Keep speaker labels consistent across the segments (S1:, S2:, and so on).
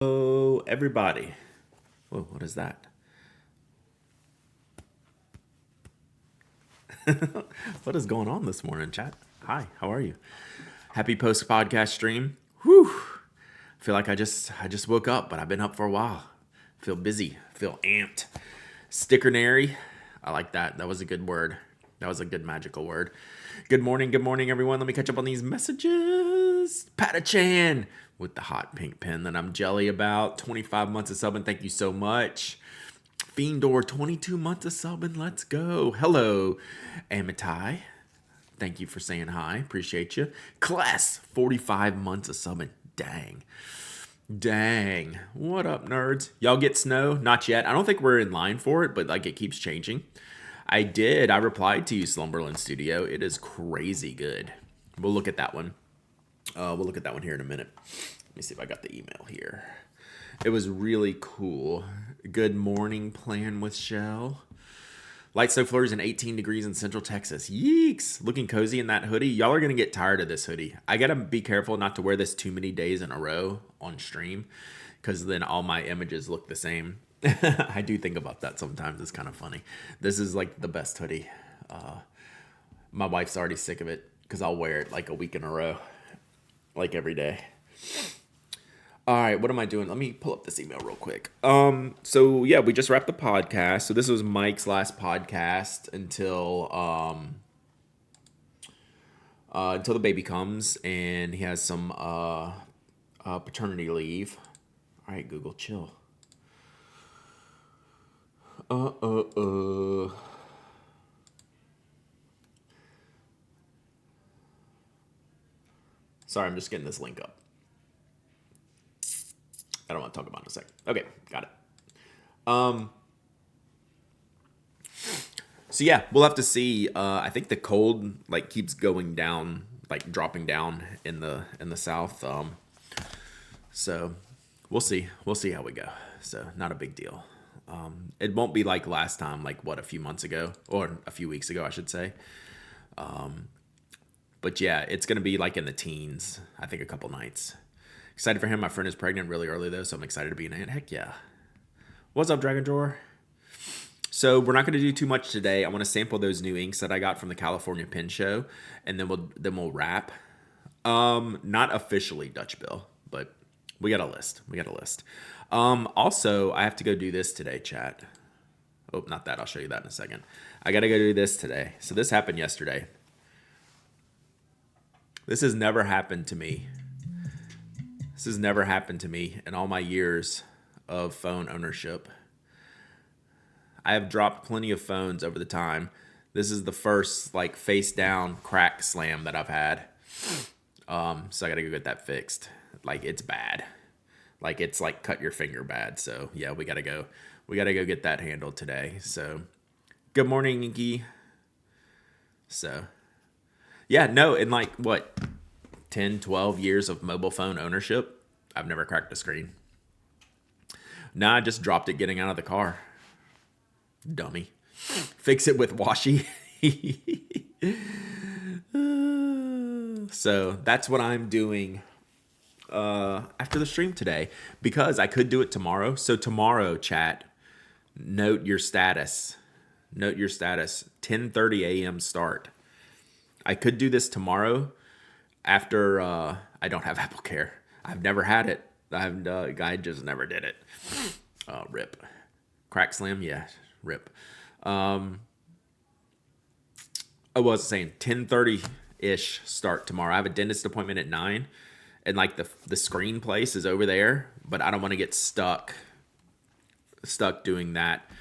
S1: Hello, everybody. Whoa, what is that? What is going on this morning, chat? Hi, how are you? Happy post podcast stream. Whew. I feel like I just woke up, but I've been up for a while. Feel busy. Feel amped. Stickernary. I like that. That was a good word. That was a good magical word. Good morning, everyone. Let me catch up on these messages. Patachan with the hot pink pen that I'm jelly about. 25 months of subbing. Thank you so much. Fiendor, 22 months of subbing. Let's go. Hello, Amitai. Thank you for saying hi. Appreciate you. Class, 45 months of subbing. Dang. Dang. What up, nerds? Y'all get snow? Not yet. I don't think we're in line for it, but like it keeps changing. I did. I replied to you, Slumberland Studio. It is crazy good. We'll look at that one. We'll look at that one here in a minute. Let me see if I got the email here. It was really cool. Good morning plan with Shell. Light snow flurries and 18 degrees in central Texas. Yeeks. Looking cozy in that hoodie. Y'all are going to get tired of this hoodie. I got to be careful not to wear this too many days in a row on stream because then all my images look the same. I do think about that sometimes. It's kind of funny. This is like the best hoodie. My wife's already sick of it because I'll wear it like a week in a row, like every day. All right, what am I doing? Let me pull up this email real quick. So yeah, we just wrapped the podcast. So this was Mike's last podcast until the baby comes, and he has some paternity leave. All right, Google, chill. Sorry, I'm just getting this link up. I don't want to talk about it in a second. Okay, got it. So yeah, we'll have to see. I think the cold like keeps going down, like dropping down in the south. So we'll see. We'll see how we go. So not a big deal. It won't be like last time, like what, a few months ago or a few weeks ago, I should say. But yeah, it's gonna be like in the teens. I think a couple nights. Excited for him. My friend is pregnant really early though, so I'm excited to be an aunt. Heck yeah. What's up, Dragon Drawer? So we're not going to do too much today. I want to sample those new inks that I got from the California Pen Show, and then we'll wrap. Not officially Dutch Bill, but we got a list. Also, I have to go do this today, chat. Oh, not that. I'll show you that in a second. I got to go do this today. So this happened yesterday. This has never happened to me. This has never happened to me in all my years of phone ownership. I have dropped plenty of phones over the time. This is the first like face down crack slam that I've had. So I gotta go get that fixed. Like it's bad. Like it's like cut your finger bad. So yeah, we gotta go get that handled today. So good morning, Inky. So yeah, no, in like what, 10, 12 years of mobile phone ownership, I've never cracked a screen. Nah, I just dropped it getting out of the car. Dummy. Fix it with washi. So that's what I'm doing after the stream today, because I could do it tomorrow. So tomorrow, chat, note your status. 10:30 a.m. start. I could do this tomorrow after I don't have Apple Care. I've never had it. I just never did it. Rip. Crack slam, yeah. Rip. I was saying 10:30-ish start tomorrow. I have a dentist appointment at 9, and like the screen place is over there, but I don't want to get stuck doing that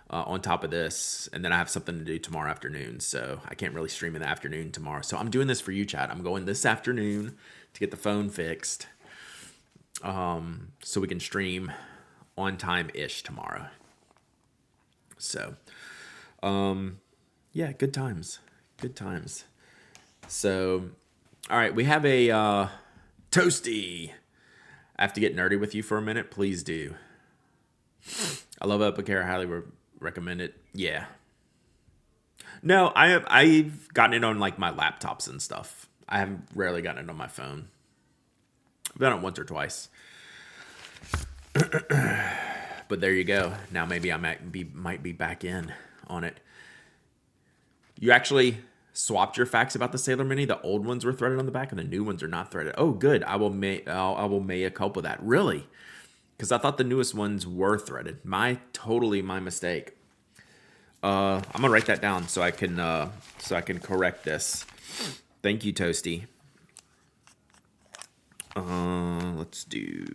S1: on top of this, and then I have something to do tomorrow afternoon, so I can't really stream in the afternoon tomorrow. So I'm doing this for you, chat. I'm going this afternoon to get the phone fixed, so we can stream on time-ish tomorrow. So yeah, good times. So all right, we have a toasty. I have to get nerdy with you for a minute. Please do. I love Epicare. I highly recommend it. Yeah. No, I've gotten it on like my laptops and stuff. I have rarely gotten it on my phone. I've done it once or twice. But there you go. Now maybe I might be back in on it. You actually swapped your facts about the Sailor Mini. The old ones were threaded on the back, and the new ones are not threaded. Oh, good. I will may a culpa that. Really? Because I thought the newest ones were threaded. Totally my mistake. I'm gonna write that down so I can correct this. Thank you, Toasty. Let's do.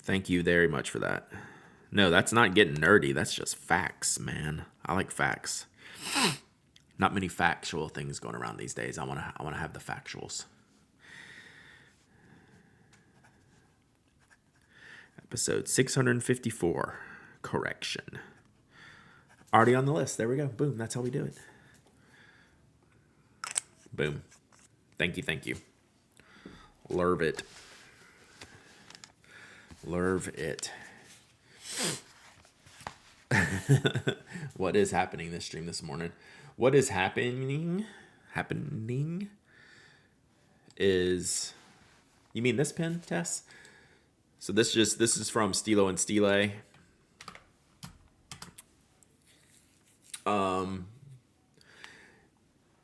S1: Thank you very much for that. No, that's not getting nerdy. That's just facts, man. I like facts. Not many factual things going around these days. I wanna have the factuals. Episode 654. Correction. Already on the list. There we go. Boom. That's how we do it. Boom. Thank you. Lerv it. What is happening this stream this morning? What is happening is, you mean this pin, Tess? So this is from Stilo and Stile.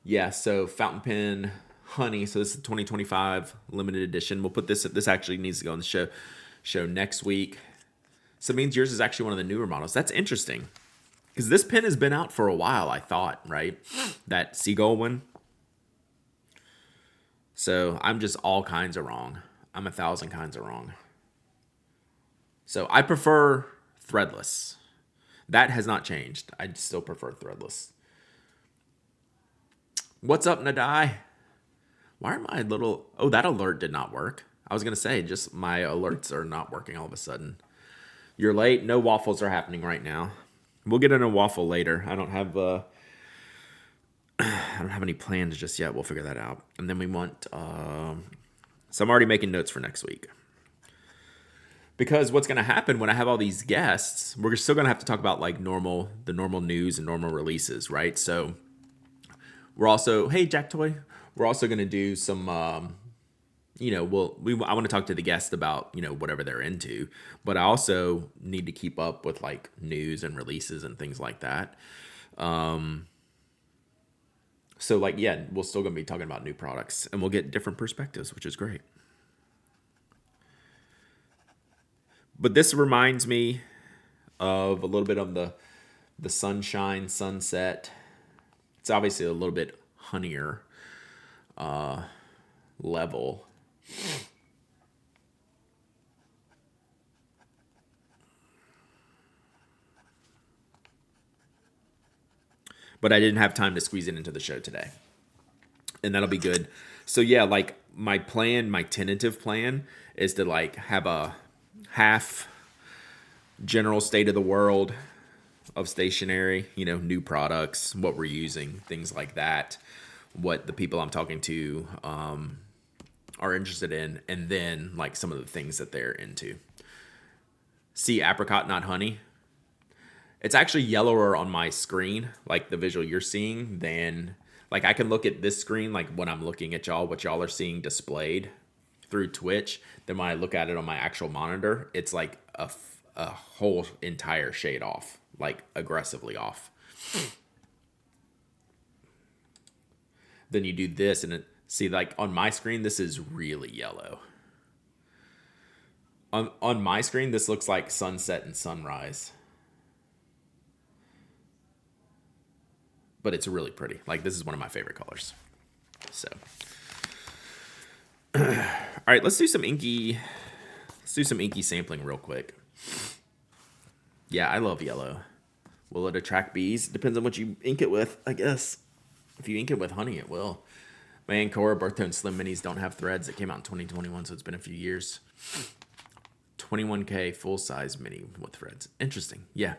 S1: Yeah, so fountain pen honey. So this is 2025 limited edition. We'll put this actually needs to go on the show next week. So it means yours is actually one of the newer models. That's interesting. Because this pen has been out for a while, I thought, right? That seagull one. So I'm just all kinds of wrong. I'm 1,000 kinds of wrong. So I prefer threadless. That has not changed. I still prefer threadless. What's up, Nadai? Why are my little... Oh, that alert did not work. I was going to say, just my alerts are not working all of a sudden. You're late. No waffles are happening right now. We'll get in a waffle later. I don't have any plans just yet. We'll figure that out. And then we want... so I'm already making notes for next week. Because what's going to happen when I have all these guests, we're still going to have to talk about like the normal news and normal releases, right? So we're also, hey, Jack Toy, we're also going to do some, I want to talk to the guests about, whatever they're into, but I also need to keep up with like news and releases and things like that. So like, yeah, we're still going to be talking about new products and we'll get different perspectives, which is great. But this reminds me of a little bit of the sunshine, sunset. It's obviously a little bit honeyer level. But I didn't have time to squeeze it into the show today. And that'll be good. So yeah, like my tentative plan is to like have a half general state of the world of stationery, new products, what we're using, things like that, what the people I'm talking to are interested in, and then like some of the things that they're into. See apricot, not honey. It's actually yellower on my screen, like the visual you're seeing, than like I can look at this screen, like when I'm looking at y'all, what y'all are seeing displayed through Twitch. Then when I look at it on my actual monitor, it's like a whole entire shade off, like aggressively off. Then you do this and see, like on my screen, this is really yellow. On my screen, this looks like sunset and sunrise. But it's really pretty. Like this is one of my favorite colors. So, all right, let's do some inky sampling real quick. Yeah, I love yellow. Will it attract bees? Depends on what you ink it with, I guess. If you ink it with honey, it will. My Ancora Birth Tone Slim Minis don't have threads. It came out in 2021, so it's been a few years. 21K full-size mini with threads. Interesting. Yeah.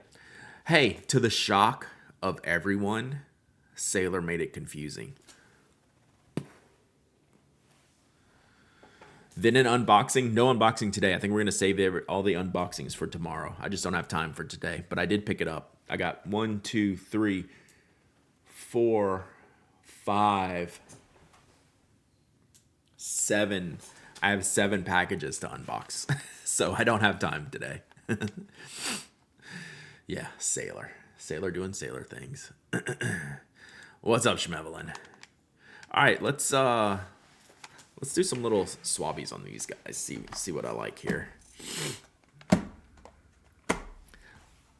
S1: Hey, to the shock of everyone, Sailor made it confusing. Then an unboxing. No unboxing today. I think we're going to save all the unboxings for tomorrow. I just don't have time for today, but I did pick it up. I got 1, 2, 3, 4, 5, 7. I have 7 packages to unbox, so I don't have time today. Yeah, Sailor doing Sailor things. What's up, Schmevelin? All right, let's do some little swabbies on these guys. See what I like here.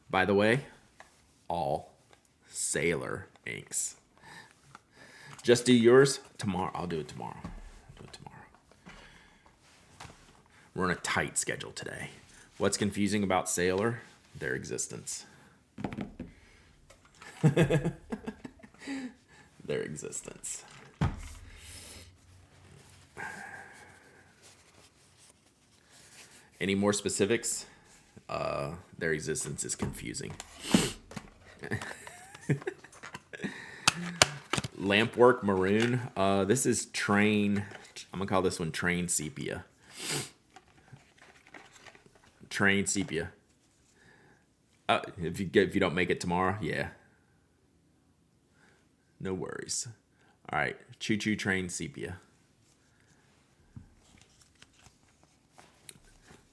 S1: By the way, all Sailor inks. Just do yours tomorrow. I'll do it tomorrow. We're on a tight schedule today. What's confusing about Sailor? Their existence. Their existence. Any more specifics? Their existence is confusing. Lampwork Maroon. This is Train. I'm going to call this one Train Sepia. Train Sepia. If you don't make it tomorrow, yeah. No worries. All right. Choo Choo Train Sepia.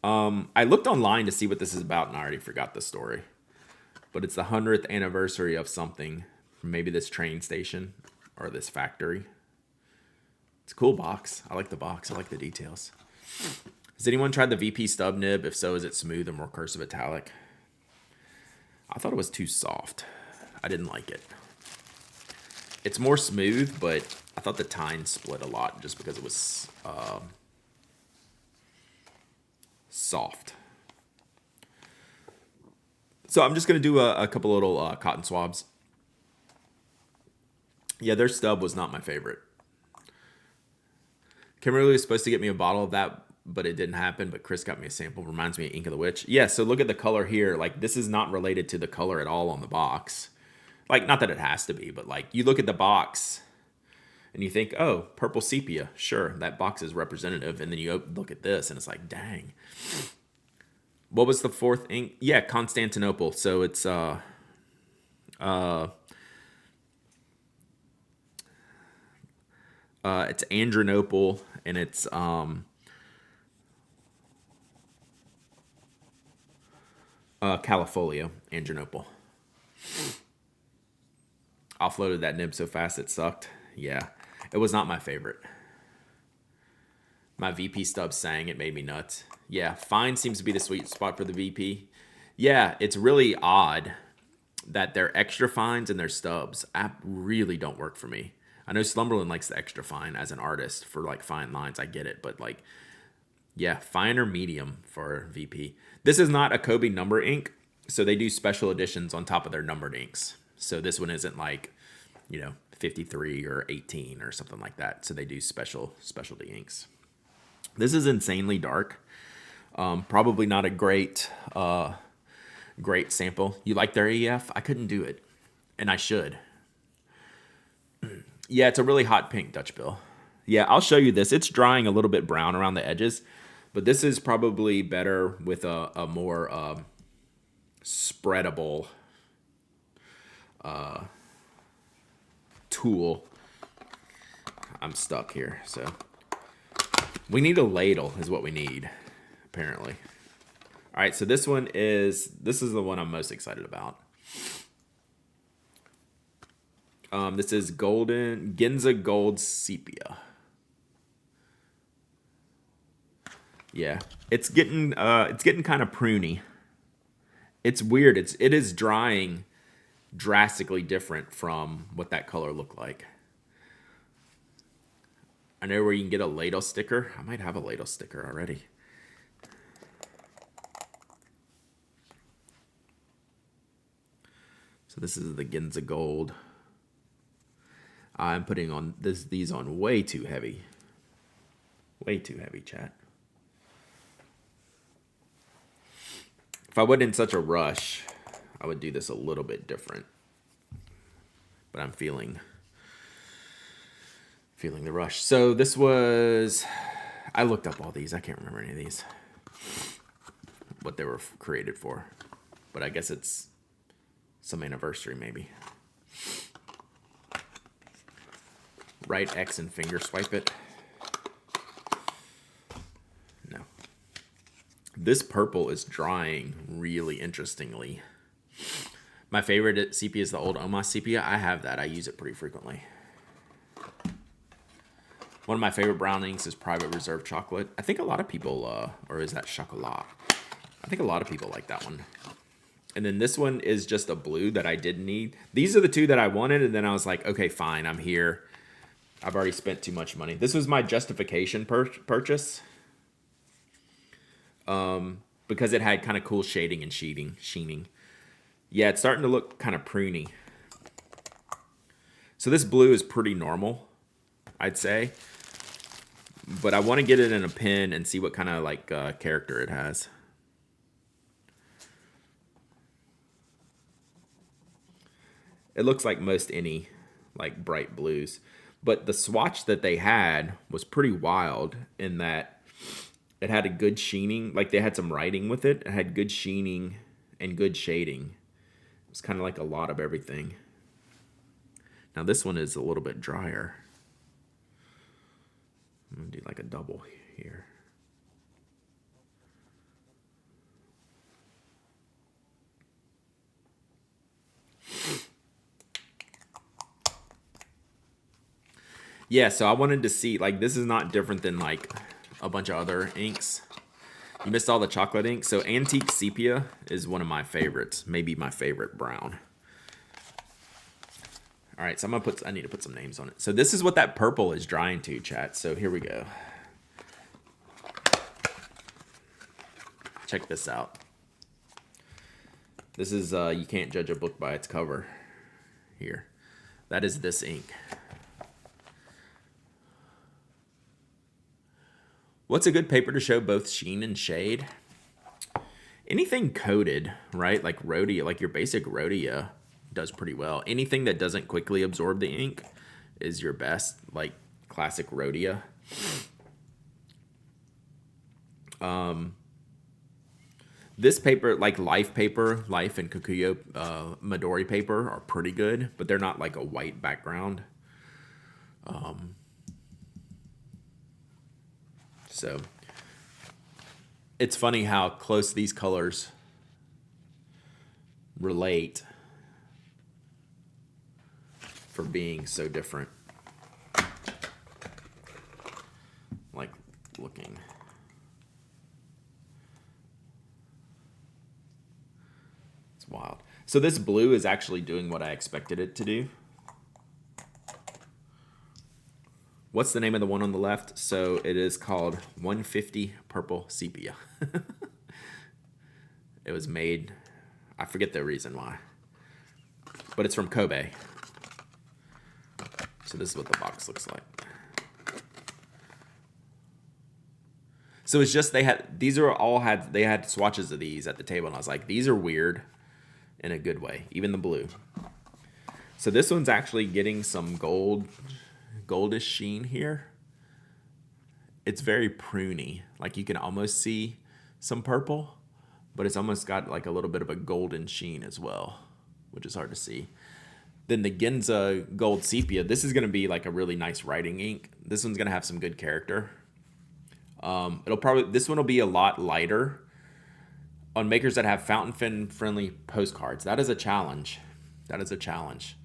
S1: I looked online to see what this is about, and I already forgot the story. But it's the 100th anniversary of something. Maybe this train station or this factory. It's a cool box. I like the box. I like the details. Has anyone tried the VP stub nib? If so, is it smooth or more cursive italic? I thought it was too soft. I didn't like it. It's more smooth, but I thought the tine split a lot just because it was soft. So I'm just going to do a couple little cotton swabs. Yeah, their stub was not my favorite. Kimberly was supposed to get me a bottle of that, but it didn't happen. But Chris got me a sample. Reminds me of Ink of the Witch. Yeah, so look at the color here. Like, this is not related to the color at all on the box. Like, not that it has to be, but like, you look at the box and you think, oh, purple sepia. Sure, that box is representative. And then you look at this and it's like, dang. What was the fourth ink? Yeah, Constantinople. So it's it's Andronople, and it's Califolio, Andronople. Offloaded that nib so fast it sucked. Yeah, it was not my favorite. My VP stub sang. It made me nuts. Yeah, fine seems to be the sweet spot for the VP. Yeah, it's really odd that their extra fines and their stubs really don't work for me. I know Slumberland likes the extra fine as an artist for like fine lines. I get it, but like, yeah, fine or medium for VP. This is not a Kobe number ink, so they do special editions on top of their numbered inks. So this one isn't like, 53 or 18 or something like that. So they do specialty inks. This is insanely dark. Probably not a great sample. You like their EF? I couldn't do it, and I should. Yeah, it's a really hot pink, Dutch Bill. Yeah, I'll show you this. It's drying a little bit brown around the edges, but this is probably better with a more spreadable tool. I'm stuck here, so we need a ladle is what we need, apparently. All right, so this is the one I'm most excited about. This is Ginza Gold Sepia. Yeah, it's getting kind of pruny. It's weird. It is drying drastically different from what that color looked like. I know where you can get a ladle sticker. I might have a ladle sticker already. So this is the Ginza Gold. I'm putting on these on way too heavy. Way too heavy, chat. If I wasn't in such a rush, I would do this a little bit different. But I'm feeling the rush. So this was, I looked up all these. I can't remember any of these, what they were created for. But I guess it's some anniversary maybe. Right X and finger swipe it. No. This purple is drying really interestingly. My favorite sepia is the old Omas sepia. I have that. I use it pretty frequently. One of my favorite brown inks is Private Reserve Chocolate. I think a lot of people, or is that Chocolat? I think a lot of people like that one. And then this one is just a blue that I didn't need. These are the two that I wanted, and then I was like, okay, fine, I'm here. I've already spent too much money. This was my justification purchase. Because it had kind of cool shading and sheening. Yeah, it's starting to look kind of pruny. So this blue is pretty normal, I'd say. But I want to get it in a pen and see what kind of like character it has. It looks like most any like bright blues. But the swatch that they had was pretty wild in that it had a good sheening. Like they had some writing with it. It had good sheening and good shading. It's kind of like a lot of everything. Now this one is a little bit drier. I'm going to do like a double here. Yeah, so I wanted to see, like, this is not different than like a bunch of other inks. You missed all the chocolate ink. So Antique Sepia is one of my favorites. Maybe my favorite brown. All right, so I need to put some names on it. So this is what that purple is drying to, chat. So here we go. Check this out. This is, you can't judge a book by its cover here. That is this ink. What's a good paper to show both sheen and shade? Anything coated, right? Like Rhodia, like your basic Rhodia does pretty well. Anything that doesn't quickly absorb the ink is your best, like classic Rhodia. This paper, like Life paper, Life and Kikuyo Midori paper are pretty good, but they're not like a white background. So it's funny how close these colors relate for being so different. Like looking. It's wild. So this blue is actually doing what I expected it to do. What's the name of the one on the left? So it is called 150 Purple Sepia. It was made, I forget the reason why, but it's from Kobe. So this is what the box looks like. So it's just they had swatches of these at the table, and I was like, these are weird in a good way, even the blue. So this one's actually getting some goldish sheen here. It's very pruny. Like you can almost see some purple, but it's almost got like a little bit of a golden sheen as well, which is hard to see. Then the Ginza Gold Sepia, this is going to be like a really nice writing ink. This one's going to have some good character. This one will be a lot lighter on makers that have fountain pen friendly postcards. That is a challenge. That is a challenge.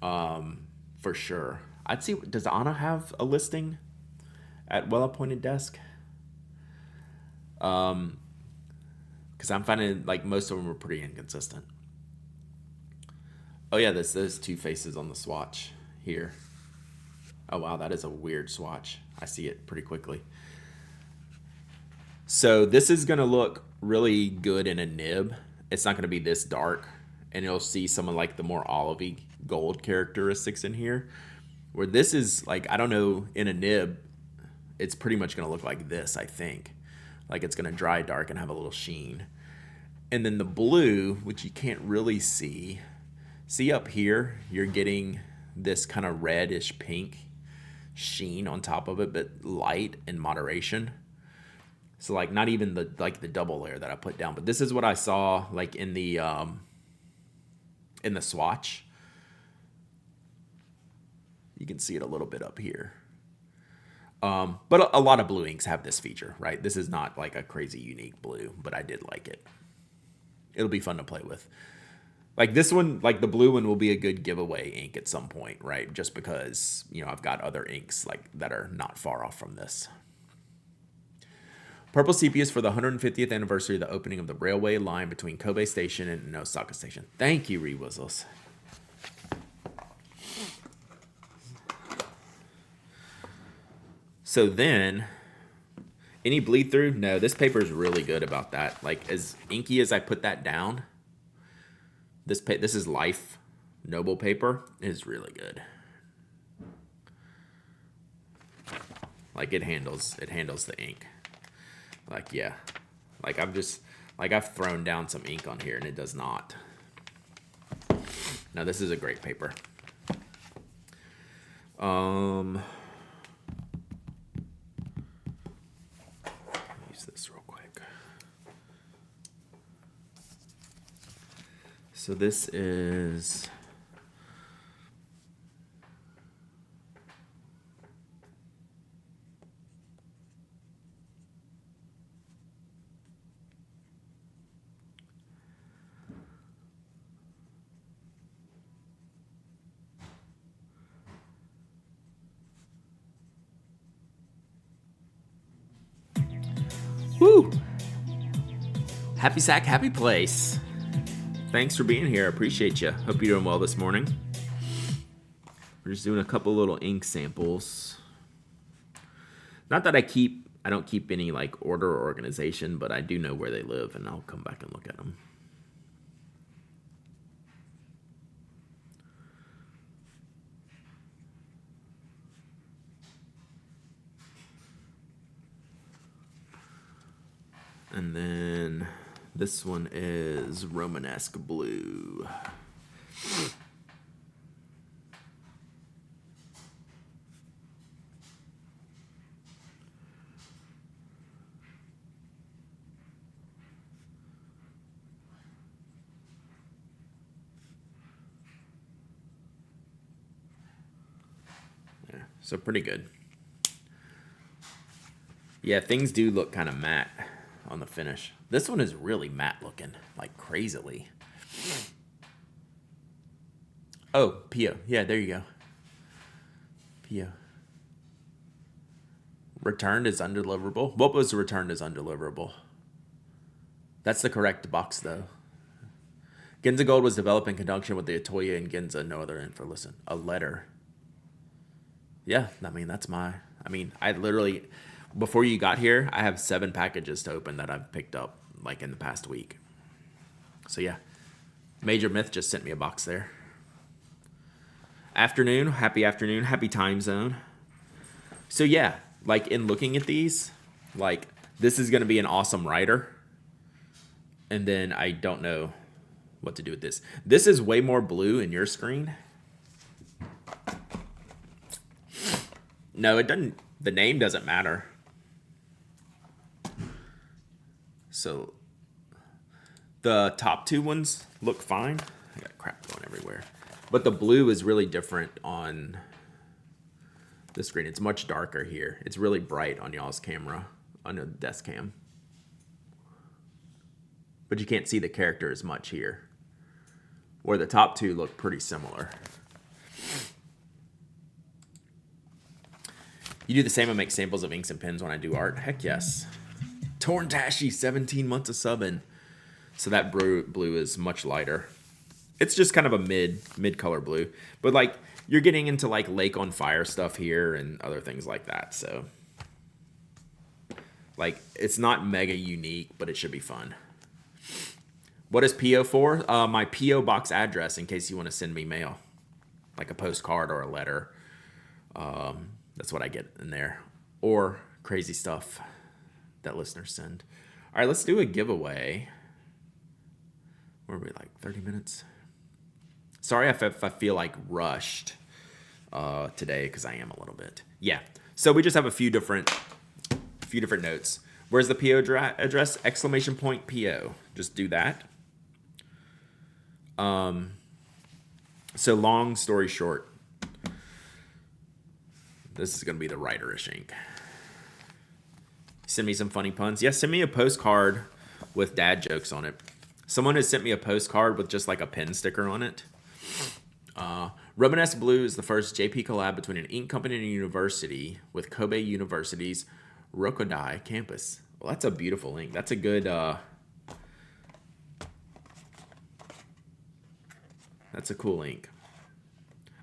S1: For sure. I'd see, does Anna have a listing at Well Appointed Desk? Because I'm finding like most of them are pretty inconsistent. Oh yeah, there's two faces on the swatch here. Oh wow, that is a weird swatch. I see it pretty quickly. So this is gonna look really good in a nib. It's not gonna be this dark, and you'll see some of like the more olivey gold characteristics in here. Where this is like, I don't know, in a nib, it's pretty much gonna look like this, I think. Like it's gonna dry dark and have a little sheen. And then the blue, which you can't really see up here, you're getting this kind of reddish pink sheen on top of it, but light in moderation. So like not even the double layer that I put down, but this is what I saw like in the swatch. You can see it a little bit up here. But a lot of blue inks have this feature, right? This is not like a crazy unique blue, but I did like it. It'll be fun to play with. Like this one, like the blue one will be a good giveaway ink at some point, right? Just because, I've got other inks like that are not far off from this. Purple Sepia is for the 150th anniversary of the opening of the railway line between Kobe Station and Osaka Station. Thank you, Reed Whistles. So then, any bleed through? No, this paper is really good about that. Like as inky as I put that down, this is Life Noble paper. Is really good. Like it handles the ink. Like yeah, like I've thrown down some ink on here and it does not. Now this is a great paper. Use this real quick. So this is woo! Happy Sack, happy place. Thanks for being here. I appreciate you. Hope you're doing well this morning. We're just doing a couple little ink samples. Not that I don't keep any like order or organization, but I do know where they live and I'll come back and look at them. And then this one is Romanesque Blue. Yeah, so pretty good. Yeah, things do look kind of matte on the finish. This one is really matte looking, like crazily. Oh, Pio. Yeah, there you go. Pio. Returned as undeliverable. What was returned as undeliverable? That's the correct box, though. Ginza Gold was developed in conjunction with the Atoya and Ginza. No other info. Listen, a letter. Yeah, I literally, before you got here, I have 7 packages to open that I've picked up, like, in the past week. So, yeah. Major Myth just sent me a box there. Afternoon. Happy time zone. So, yeah, like, in looking at these, like, this is going to be an awesome writer. And then I don't know what to do with this. This is way more blue in your screen. No, it doesn't. The name doesn't matter. So the top 2 ones look fine. I got crap going everywhere. But the blue is really different on the screen. It's much darker here. It's really bright on y'all's camera, on the desk cam. But you can't see the character as much here. Where the top 2 look pretty similar. You do the same and make samples of inks and pens when I do art? Heck yes. Torn Tashi, 17 months of subbing. So that blue is much lighter. It's just kind of a mid color blue. But like you're getting into like Lake on Fire stuff here and other things like that. So like it's not mega unique, but it should be fun. What is PO for? My PO box address in case you want to send me mail. Like a postcard or a letter. That's what I get in there. Or crazy stuff that listeners send. All right, let's do a giveaway. Where are we, like 30 minutes? Sorry if I feel like rushed. today because I am a little bit. Yeah. So we just have a few different notes. Where's the PO address? Exclamation point PO. Just do that. So long story short, this is going to be the writerish ink. Send me some funny puns. Yeah, send me a postcard with dad jokes on it. Someone has sent me a postcard with just like a pen sticker on it. Romanesque Blue is the first JP collab between an ink company and a university with Kobe University's Rokodai campus. Well, that's a beautiful ink. That's a good... that's a cool ink.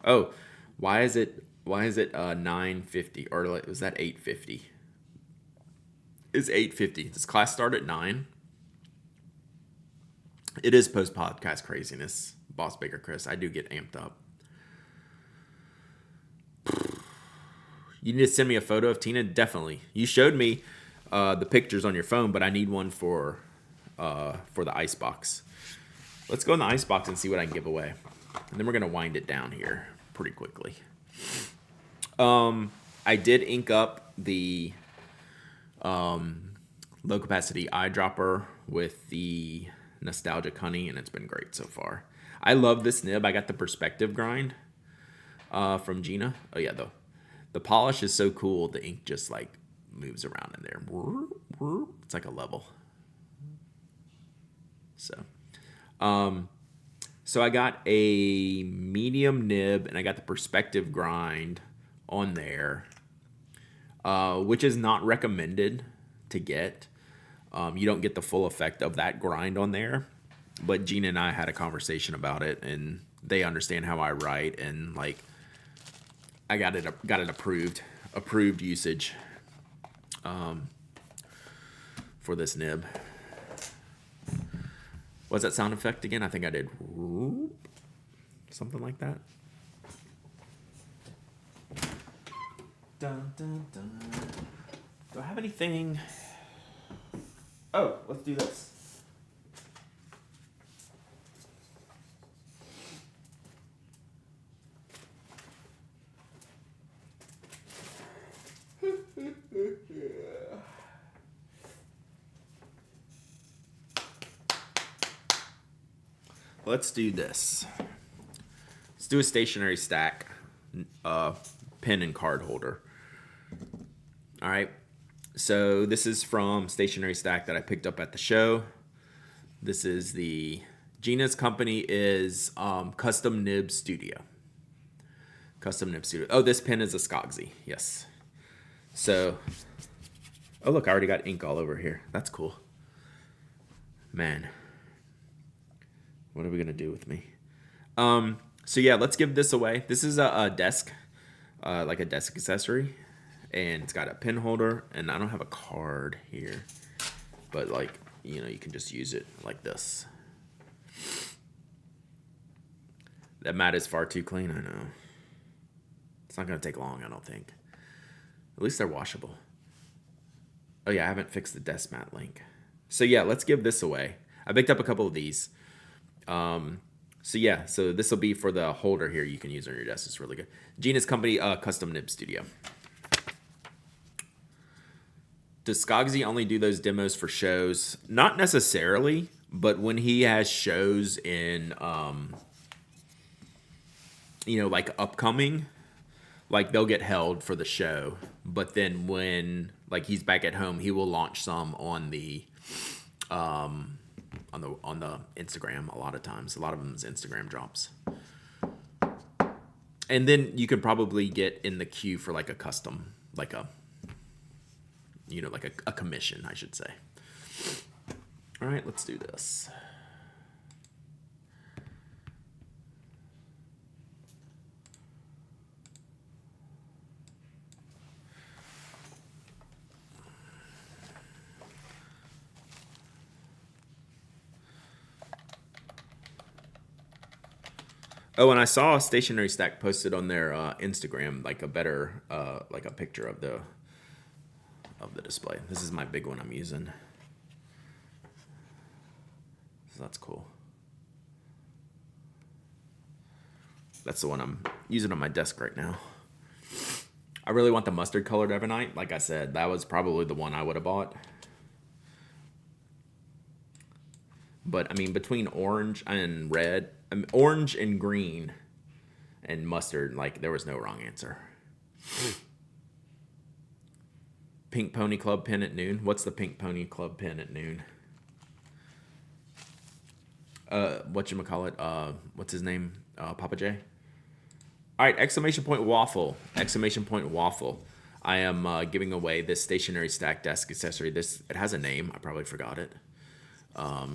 S1: Oh, why is it 9:50 or was that 8:50? It's 8:50. Does class start at 9? It is post podcast craziness, Boss Baker Chris. I do get amped up. You need to send me a photo of Tina? Definitely. You showed me the pictures on your phone, but I need one for the icebox. Let's go in the icebox and see what I can give away. And then we're going to wind it down here pretty quickly. I did ink up the low capacity eyedropper with the Nostalgic Honey, and it's been great so far. I love this nib. I got the perspective grind from Gina. Oh yeah, the polish is so cool. The ink just like moves around in there. It's like a level. So I got a medium nib and I got the perspective grind on there, which is not recommended to get. You don't get the full effect of that grind on there. But Gina and I had a conversation about it, and they understand how I write, and like I got it approved usage for this nib. What's that sound effect again? I think I did something like that. Dun, dun, dun. Do I have anything? Oh, let's do this. Let's do this. Let's do a stationery stack, pen and card holder. All right. So this is from Stationery Stack that I picked up at the show. This is Gina's company is Custom Nib Studio. Custom Nib Studio. Oh, this pen is a Skogsy. Yes. So, oh look, I already got ink all over here. That's cool. Man. What are we going to do with me? So yeah, let's give this away. This is a desk, like a desk accessory. And it's got a pen holder, and I don't have a card here. But like, you know, you can just use it like this. That mat is far too clean, I know. It's not going to take long, I don't think. At least they're washable. Oh yeah, I haven't fixed the desk mat link. So yeah, let's give this away. I picked up a couple of these. So yeah, so this will be for the holder here you can use on your desk. It's really good. Gina's company, Custom Nib Studio. Does Skogsy only do those demos for shows? Not necessarily, but when he has shows in, you know, like upcoming, like they'll get held for the show. But then when like he's back at home, he will launch some on the Instagram. A lot of times, a lot of them is Instagram drops. And then you could probably get in the queue for like a custom, like a, you know, like a commission, I should say. All right, let's do this. Oh, and I saw a Stationery Stack posted on their Instagram, like a better, like a picture of the display. This is my big one I'm using. So that's cool. That's the one I'm using on my desk right now. I really want the mustard colored Evernight. Like I said, that was probably the one I would have bought. But I mean, between orange and red, orange and green and mustard, like there was no wrong answer. Pink Pony Club pen at noon. What's the Pink Pony Club pen at noon? Whatchamacallit? What's his name? Papa J? All right, exclamation point waffle. Exclamation point waffle. I am giving away this stationery stack desk accessory. It has a name. I probably forgot it. I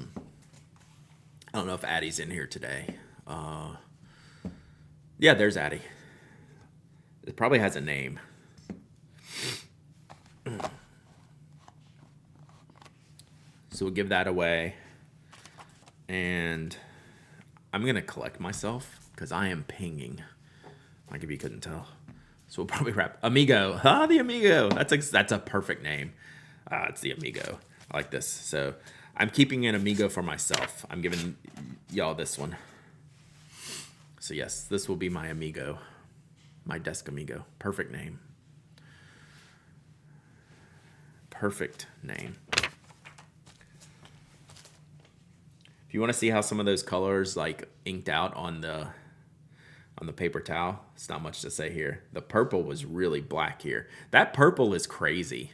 S1: don't know if Addie's in here today. Yeah, there's Addie. It probably has a name. So we'll give that away. And I'm going to collect myself because I am pinging. Like if you couldn't tell. So we'll probably wrap. Amigo. The Amigo. That's a perfect name. It's the Amigo. I like this. So I'm keeping an Amigo for myself. I'm giving y'all this one. So yes, this will be my Amigo. My desk Amigo. Perfect name. Perfect name. If you want to see how some of those colors like inked out on the paper towel, it's not much to say here. The purple was really black here. That purple is crazy.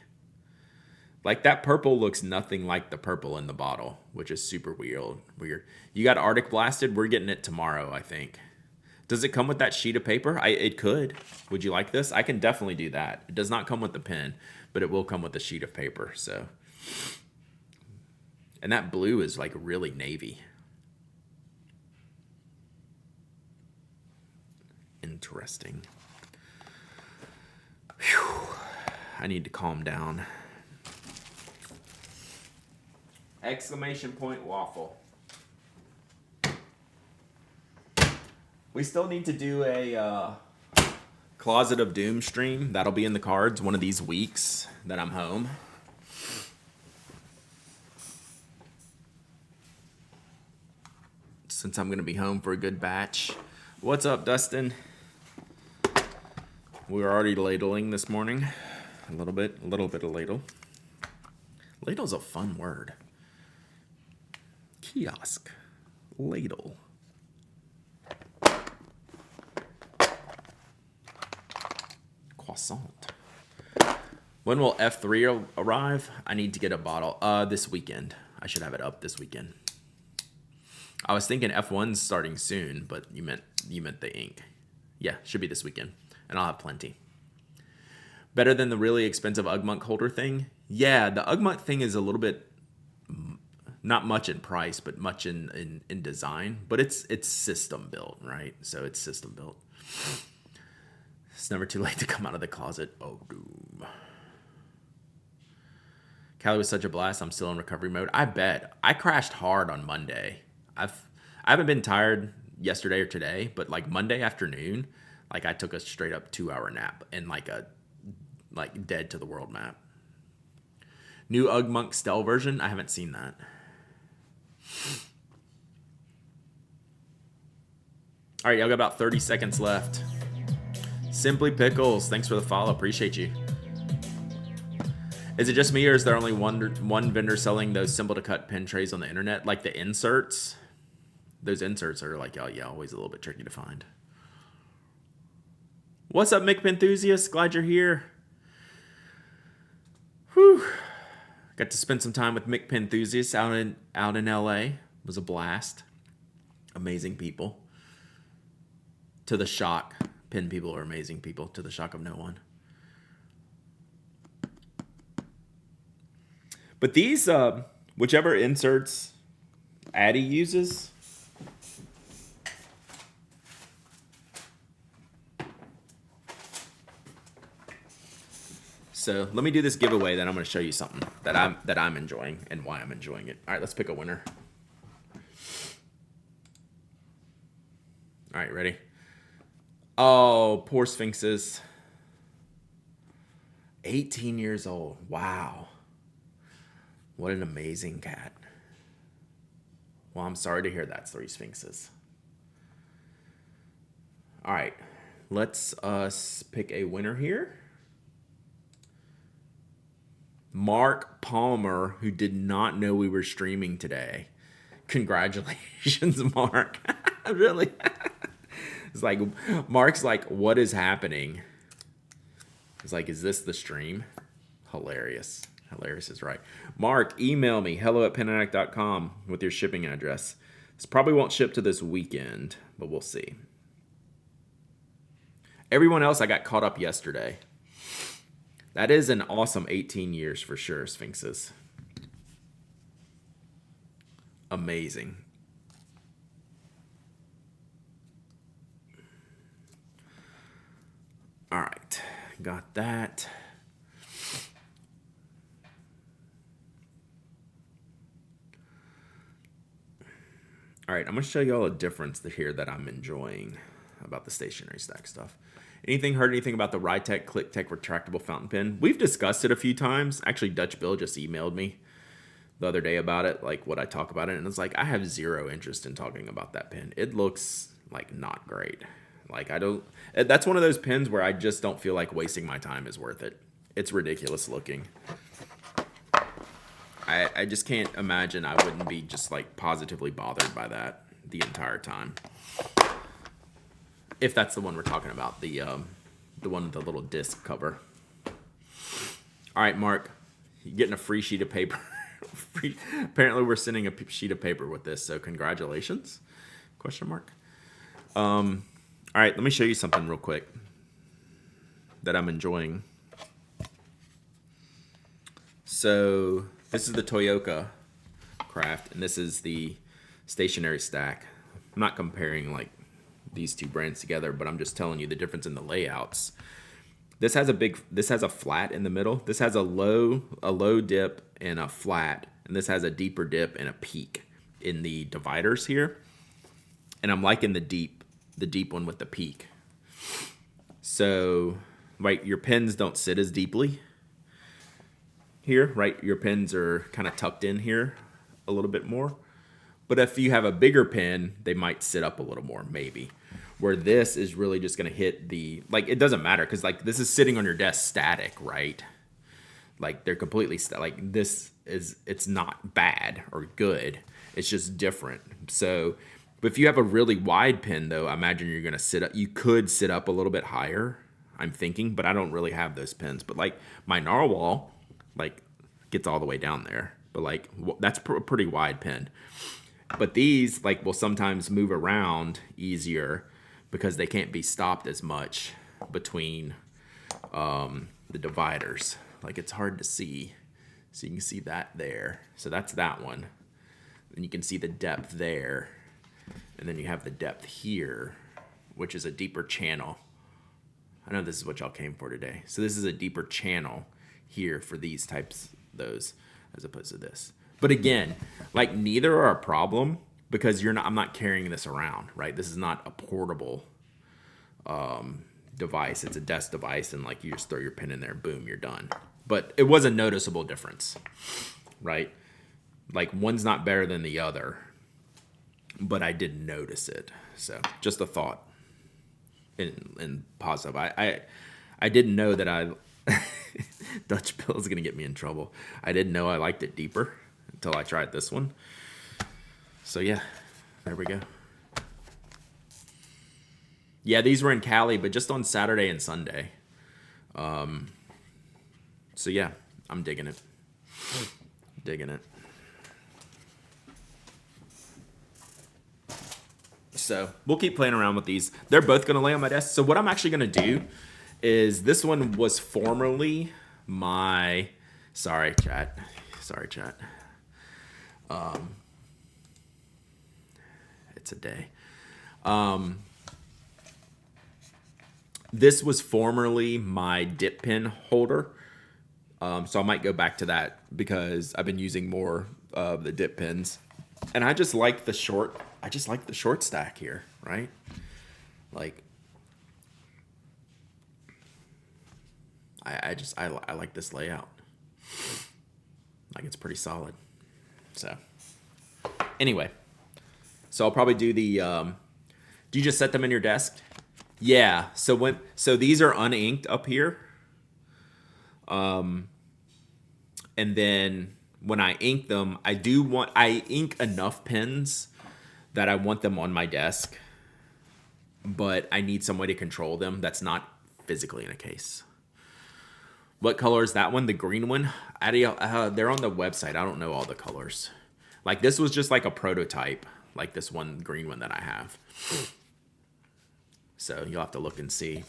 S1: Like that purple looks nothing like the purple in the bottle, which is super weird. You got Arctic Blasted? We're getting it tomorrow, I think. Does it come with that sheet of paper? It could. Would you like this? I can definitely do that. It does not come with the pen, but it will come with the sheet of paper. So, and that blue is like really navy. Interesting. Whew. I need to calm down. Exclamation point waffle. We still need to do a Closet of Doom stream. That'll be in the cards one of these weeks that I'm home. Since I'm going to be home for a good batch. What's up, Dustin? We were already ladling this morning. A little bit of ladle. Ladle's a fun word. Kiosk. Ladle. Croissant. When will F3 arrive? I need to get a bottle. This weekend. I should have it up this weekend. I was thinking F1's starting soon, but you meant the ink. Yeah, should be this weekend. And I'll have plenty. Better than the really expensive Ugmonk holder thing? Yeah, the Ugmonk thing is a little bit, not much in price, but much in design. But it's system built, right? So it's system built. It's never too late to come out of the closet. Oh, doom. Cali was such a blast. I'm still in recovery mode. I bet. I crashed hard on Monday. I haven't been tired yesterday or today, but like Monday afternoon, like I took a straight up 2-hour nap and like dead to the world map. New Ugmonk Stell version. I haven't seen that. All right, y'all got about 30 seconds left. Simply Pickles, thanks for the follow. Appreciate you. Is it just me, or is there only one vendor selling those simple to cut pen trays on the internet? Like the inserts? Those inserts are like, always a little bit tricky to find. What's up, Mick Enthusiast? Glad you're here. Whew. Got to spend some time with Mick Enthusiast out in LA. It was a blast. Amazing people. To the shock. Pen people are amazing people, to the shock of no one. But these, whichever inserts Addie uses, so let me do this giveaway, then I'm going to show you something that I'm enjoying and why I'm enjoying it. All right, let's pick a winner. All right, ready? Oh, poor Sphinxes. 18 years old. Wow. What an amazing cat. Well, I'm sorry to hear that's 3 Sphinxes. All right, let's us pick a winner here. Mark Palmer, who did not know we were streaming today. Congratulations, Mark. Really? It's like, Mark's like, what is happening? It's like, is this the stream? Hilarious. Hilarious is right. Mark, email me, hello@penaddict.com with your shipping address. This probably won't ship to this weekend, but we'll see. Everyone else I got caught up yesterday. That is an awesome 18 years for sure, Sphinxes. Amazing. All right, got that. All right, I'm going to show you all a difference here that I'm enjoying about the stationery stack stuff. Heard anything about the Rytech ClickTech retractable fountain pen? We've discussed it a few times. Actually, Dutch Bill just emailed me the other day about it, like what I talk about it, and it's like, I have zero interest in talking about that pen. It looks like not great. Like, that's one of those pens where I just don't feel like wasting my time is worth it. It's ridiculous looking. I just can't imagine I wouldn't be just like positively bothered by that the entire time. If that's the one we're talking about, the one with the little disc cover. All right, Mark, you're getting a free sheet of paper. Apparently, we're sending a sheet of paper with this, so congratulations? Question mark. All right, let me show you something real quick that I'm enjoying. So this is the Toyota Craft, and this is the stationery stack. I'm not comparing like these two brands together, but I'm just telling you the difference in the layouts. This has a flat in the middle. This has a low dip and a flat, and this has a deeper dip and a peak in the dividers here. And I'm liking the deep one with the peak. So, right, your pins don't sit as deeply here, right? Your pins are kind of tucked in here a little bit more. But if you have a bigger pin, they might sit up a little more, maybe. Where this is really just going to hit the, like, it doesn't matter because, like, this is sitting on your desk static, right? Like, they're completely, like, it's not bad or good. It's just different. So, but if you have a really wide pin, though, I imagine you're going to sit up. You could sit up a little bit higher, I'm thinking, but I don't really have those pins. But, like, my narwhal, like, gets all the way down there. But, like, that's a pretty wide pin. But these, like, will sometimes move around easier because they can't be stopped as much between the dividers. Like, it's hard to see. So you can see that there. So that's that one. And you can see the depth there. And then you have the depth here, which is a deeper channel. I know this is what y'all came for today. So this is a deeper channel here for these types, those, as opposed to this. But again, like, neither are a problem because I'm not carrying this around, right? This is not a portable device. It's a desk device, and like, you just throw your pin in there, boom, you're done. But it was a noticeable difference, right? Like, one's not better than the other, but I did notice it. So just a thought in positive. I didn't know that Dutch Bill is gonna get me in trouble. I didn't know I liked it deeper until I tried this one. So yeah, there we go. Yeah, these were in Cali, but just on Saturday and Sunday. So yeah, I'm digging it. Digging it. So we'll keep playing around with these. They're both going to lay on my desk. So what I'm actually going to do is, this one was formerly my, sorry chat. It's a day. This was formerly my dip pin holder. So I might go back to that because I've been using more of the dip pins. And I just like the short stack here, right? Like, I like this layout. Like, it's pretty solid. So anyway, so I'll probably do the, do you just set them in your desk? Yeah. So these are uninked up here, and then when I ink them, I ink enough pens that I want them on my desk, but I need some way to control them that's not physically in a case. What color is that one? The green one? They're on the website. I don't know all the colors. Like this was just like a prototype, like this one green one that I have. So you'll have to look and see.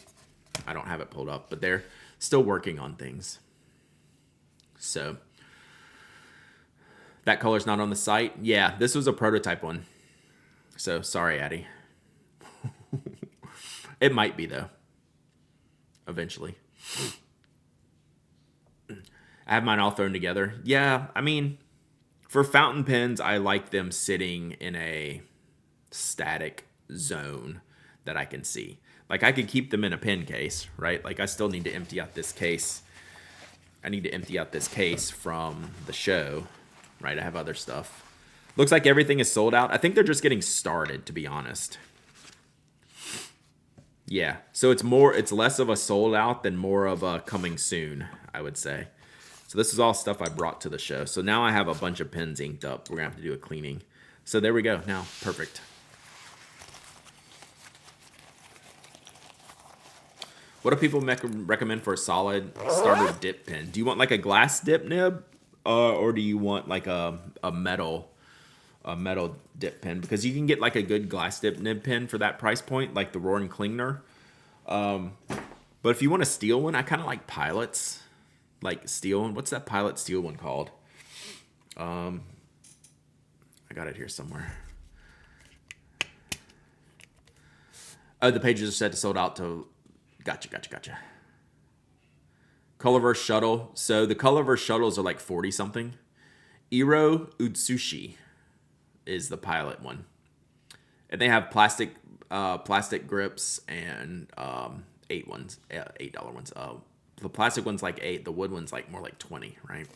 S1: I don't have it pulled up, but they're still working on things. So that color's not on the site. Yeah, this was a prototype one. So sorry, Addie. It might be though. Eventually. I have mine all thrown together. Yeah, I mean, for fountain pens, I like them sitting in a static zone that I can see. Like I could keep them in a pen case, right? Like I still need to empty out this case. I need to empty out this case from the show, right? I have other stuff. Looks like everything is sold out. I think they're just getting started, to be honest. Yeah, so it's less of a sold out than more of a coming soon, I would say. So this is all stuff I brought to the show. So now I have a bunch of pens inked up. We're gonna have to do a cleaning. So there we go. Now, perfect. What do people recommend for a solid starter dip pen? Do you want like a glass dip nib, or do you want like a metal dip pen? Because you can get like a good glass dip nib pen for that price point, like the Roaring Klingner. But if you want a steel one, I kind of like Pilots, like steel one. What's that Pilot steel one called? I got it here somewhere. Oh, the pages are set to sold out to. Gotcha. Colorverse Shuttle. So the Colorverse Shuttles are like 40 something. Iro Utsushi is the Pilot one. And they have plastic grips and $8 ones. The plastic one's like 8, the wood one's like more like 20, right?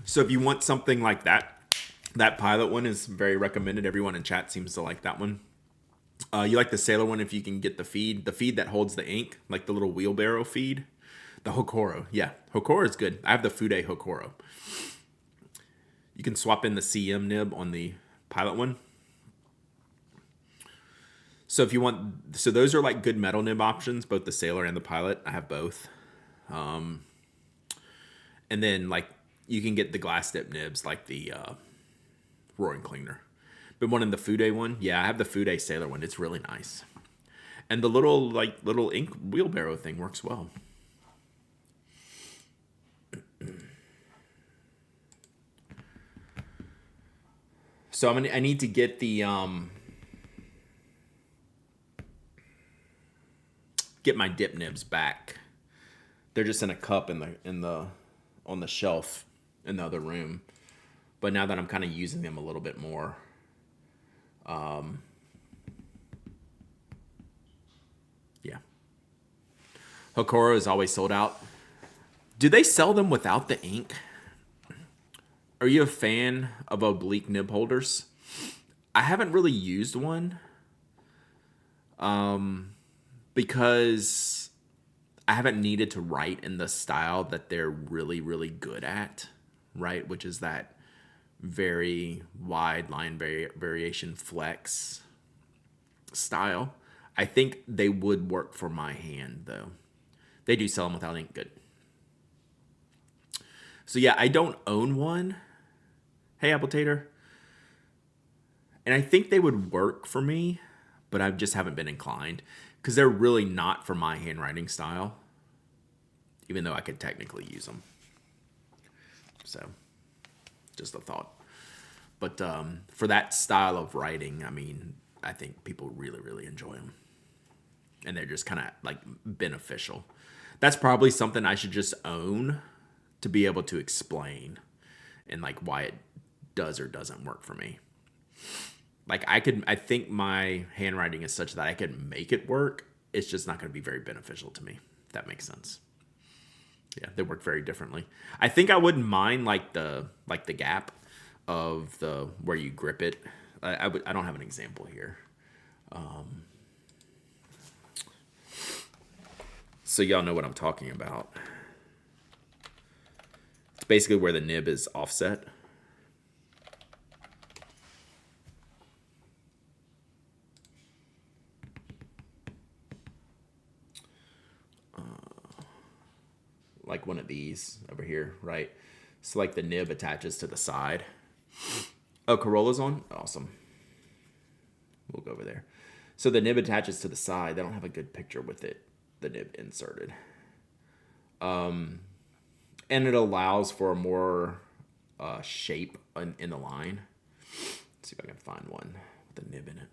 S1: So if you want something like that, that Pilot one is very recommended. Everyone in chat seems to like that one. You like the Sailor one if you can get the feed that holds the ink, like the little wheelbarrow feed. The Hokoro, yeah. Hokoro is good. I have the Fude Hokoro. You can swap in the CM nib on the Pilot one. So if you want, so those are like good metal nib options, both the Sailor and the Pilot. I have both. And then like you can get the glass dip nibs like the Roaring Klingner. Been wanting the Fude one. Yeah, I have the Fude Sailor one. It's really nice. And the little ink wheelbarrow thing works well. So I need to get the get my dip nibs back. They're just in a cup on the shelf in the other room. But now that I'm kind of using them a little bit more, yeah. Hokoro is always sold out. Do they sell them without the ink? Are you a fan of oblique nib holders? I haven't really used one because I haven't needed to write in the style that they're really, really good at, right? Which is that very wide line variation flex style. I think they would work for my hand, though. They do sell them without ink. Good. So yeah, I don't own one. Hey, Apple Tater. And I think they would work for me, but I just haven't been inclined because they're really not for my handwriting style, even though I could technically use them. So, just a thought. But for that style of writing, I mean, I think people really, really enjoy them. And they're just kind of like beneficial. That's probably something I should just own to be able to explain and like why it does or doesn't work for me. Like I think my handwriting is such that I could make it work. It's just not going to be very beneficial to me. If that makes sense. Yeah, they work very differently. I think I wouldn't mind like the gap, of the where you grip it. I don't have an example here. So y'all know what I'm talking about. It's basically where the nib is offset. Like one of these over here, right? So like the nib attaches to the side. Oh, Corolla's on? Awesome. We'll go over there. So the nib attaches to the side. They don't have a good picture with it, the nib inserted. And it allows for a more shape in the line. Let's see if I can find one with a nib in it.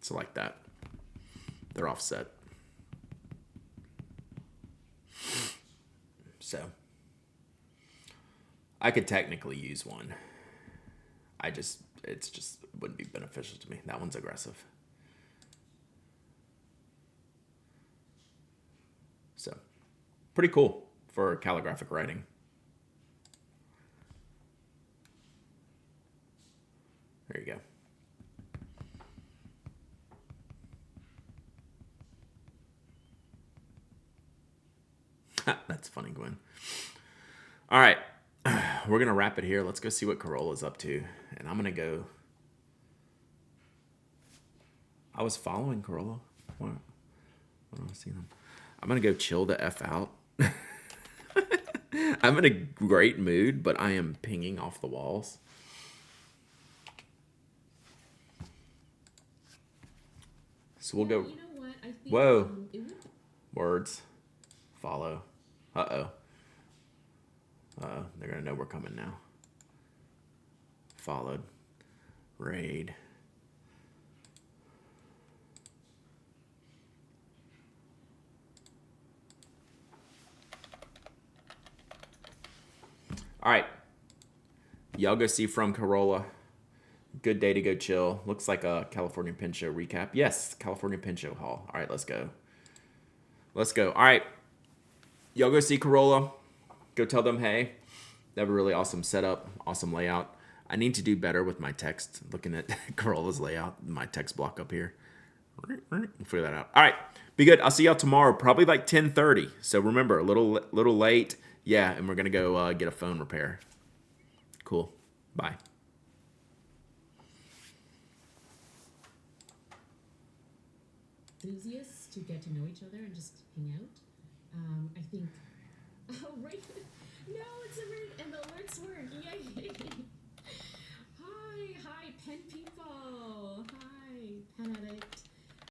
S1: So like that. They're offset. So I could technically use one. It's just wouldn't be beneficial to me. That one's aggressive. So pretty cool for calligraphic writing. There you go. That's funny, Gwen. All right. We're going to wrap it here. Let's go see what Corolla's up to. And I'm going to go. I was following Corolla. What do I see them? I'm going to go chill the F out. I'm in a great mood, but I am pinging off the walls. So we'll go.
S2: You know what? I think,
S1: Whoa. Words. Follow. Uh-oh. They're going to know we're coming now. Followed. Raid. All right. Y'all go see From Corolla. Good day to go chill. Looks like a California Pen Show recap. Yes, California Pen Show haul. All right, let's go. Let's go. All right. Y'all go see Corolla. Go tell them, hey, they have a really awesome setup, awesome layout. I need to do better with my text. Looking at Corolla's layout, my text block up here. We'll figure that out. All right. Be good. I'll see y'all tomorrow, probably like 10:30. So remember, a little late. Yeah, and we're going to go get a phone repair. Cool. Bye.
S2: Enthusiasts to get to know each other and just hang out. I think. Oh, right. No, it's a right. And the alerts work. Yay. Hi, pen people. Hi, pen addict.